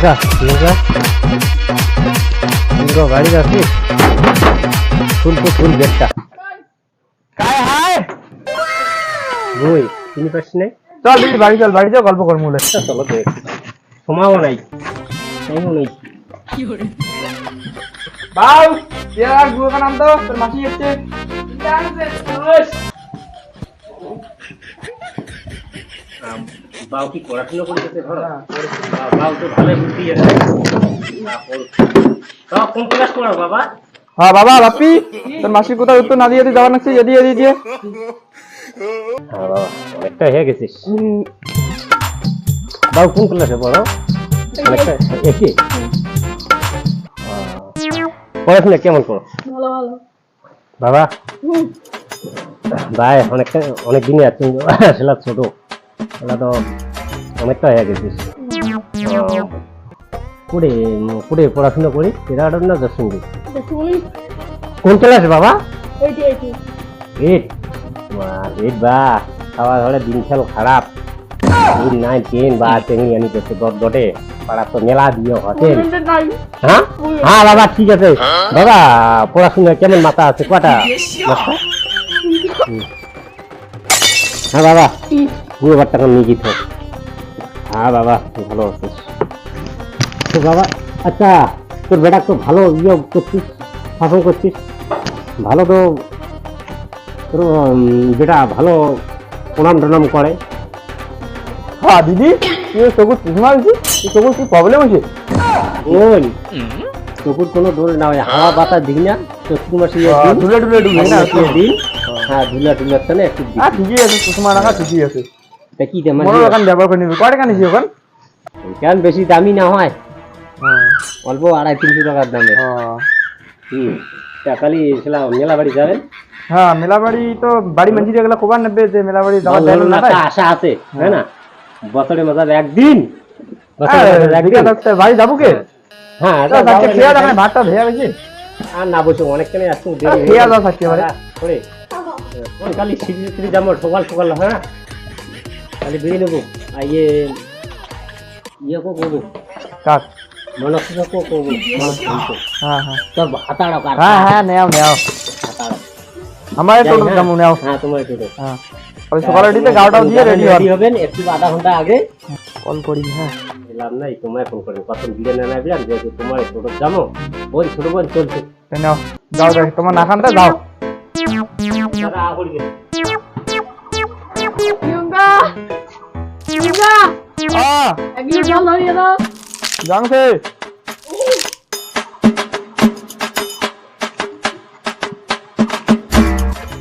का इनको गाड़ी का फुल तो फुल बेटा काय हाय বই চিনি পাচ্ছি নাই চল দিদি বাড়ি চল বাড়ি যাও গল্প করবো বলে চলো দেখ সময়ও নাই টাইমও নেই বাউ ইয়ার গুলো নাম তো তোর মাসি এসেছে বাউ কি পড়াশোনা করতেছে ধরো বাউ তো ভালো বুদ্ধি আছে কোন ক্লাস পড়ো বাবা হ্যাঁ বাবা বাপি তোর মাসির কোথাও উত্তর না দিয়ে যাওয়ার নাকি দিয়ে দিয়ে হ্যাঁ বাবা অনেকটা হয়ে গেছিস বাউ কোন ক্লাসে পড়ো অনেকটা একই পড়াশোনা কেমন করো ভালো ভালো বাবা ভাই অনেক দিনই আছে আসলে ছোট ওটা তো অনেকটা হয়ে গেছিস কুড়ে পড়াশোনা করি তেরাডর না দশমী কোন ক্লাস বাবা এইট বা খাওয়া ধরে দিন খেল খারাপ 9 10 বা 10 यानी করতে গটে পাড়া তো মেলা দিও হোটেল হ্যাঁ হ্যাঁ বাবা ঠিক আছে বাবা পড়াশোনা কেমন মাথা আছে কটা হ্যাঁ বাবা পুরো বার টাকা নিয়ে গিয়েছ হ্যাঁ বাবা ভালো আছিস তো বাবা আচ্ছা তোর বেটা তো ভালো করছিস শাসন করছিস ভালো তো তোর বেটা ভালো প্রণাম টনাম করে হ্যাঁ দিদি তুই চকুর চশমা আনছিস চকুর কি প্রবলেম হয়েছে ওই চকুর কোনো দোষ না হয় হাওয়া বাতাস দিই না চক্ষু মাসি ধুলে না দিন হ্যাঁ ধুলা তো না একটু ঠিকই আছে চশমা রাখা ঠিকই আছে তা কি তেমন বড় দোকান ব্যবহার করে নিবি কয় টাকা নিছি ওখান কেন বেশি দামি না হয় অল্প 250-300 টাকার দামে তা খালি সেলা মেলা বাড়ি যাবেন হ্যাঁ মেলা বাড়ি তো বাড়ি মানছি গেলে খবর নেবে যে মেলা বাড়ি যাওয়ার দেয় না আশা আছে হ্যাঁ না বছরে মজা একদিন বাড়ি যাবো কে হ্যাঁ খেয়া দেখ ভাতটা ভেয়া গেছে আর না বসে অনেকখানি আসতে খেয়া দাও থাকতে পারে খালি সিঁড়ি যাবো সকাল হ্যাঁ খালি বেরিয়ে নেবো আর ইয়ে করবো কাক মনস্য করবো হ্যাঁ হ্যাঁ তোর হাতাড়ো হ্যাঁ হ্যাঁ নেও হাতাড়ো আমার টোটো দামু নেও হ্যাঁ তোমার টোটো হ্যাঁ সকালে দিতে গাওটাও দিয়ে রেডি হবেন একটু আধা ঘন্টা আগে কল করি হ্যাঁ লাভ নাই তোমায় ফোন করেন কত ভিড়ে না নেবেন যেহেতু তোমার ছোট যাবো বোন ছোট বোন চলছে নাও যাও যাও তোমার না খানটা যাও দাদা আগুড়ি একদিন জল ধরিয়ে দাও জানছে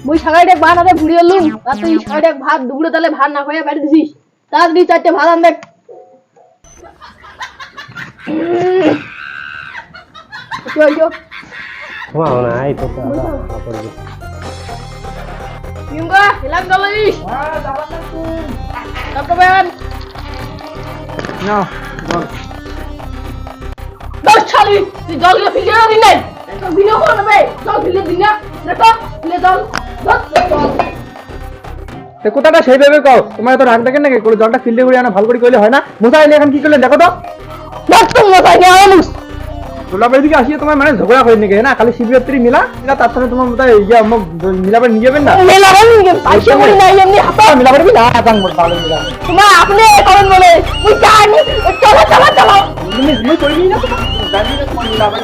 মুই সকালে ভাত হাতে ঘুরে এলুম আর তুই সকালে ভাত দুপুরে তাহলে ভাত না খাইয়া বাড়ি দিছিস তাড়াতাড়ি 4টে ভাত আন দেখ নাই তো কিংবা হিলাম গলিস সব বেন নাও দশ ছালি তুই জল গিয়ে ফিরে দিন নাই তো ভিডিও করে নেবে জল ফিরে দিন না দেখো ফিরে জল কোথাটা সেইভাবে কও তোমার তো রাগ দেখেন নাকি কোনো জলটা ফিল্ডে ঘুরে আনা ভালো করে কইলে হয় না মোসাই এখন কি করলেন দেখো তো একদম মজাই নিয়ে আনুস গোলাপের দিকে আসিয়ে তোমার মানে ঝগড়া করে নাকি না খালি শিবরাত্রি মিলা তার সাথে তোমার মতো ইয়া মিলাবার নিয়ে যাবেন না মেলাবেন পয়সা করি নাই এমনি হাতা মিলাবার কি না আতাং ভালো মিলাবেন তোমার আপনি করেন বলে মুই জানি চলো তুমি কইনি না জানি না তোমার মিলাবেন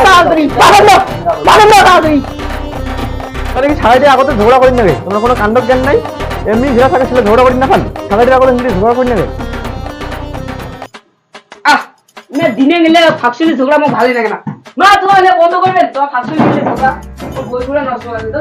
তাড়াতাড়ি তাড়াতাড়ি তাহলে কি সারাদিন আগতে ঝগড়া করেন নাকি তোমার কোনো কাণ্ড জ্ঞান নাই এমনি ঘেরা থাকে ছেলে ঝগড়া করেন না খান সারাদিন আগতে হিন্দি ঝগড়া করেন নাকি না দিনে গেলে ফাঁকশনে ঝগড়া আমার ভালো লাগে না মা তোমার বন্ধ করবেন তোমার ফাঁকশনে গেলে ঝগড়া বইগুলো নষ্ট করে দিত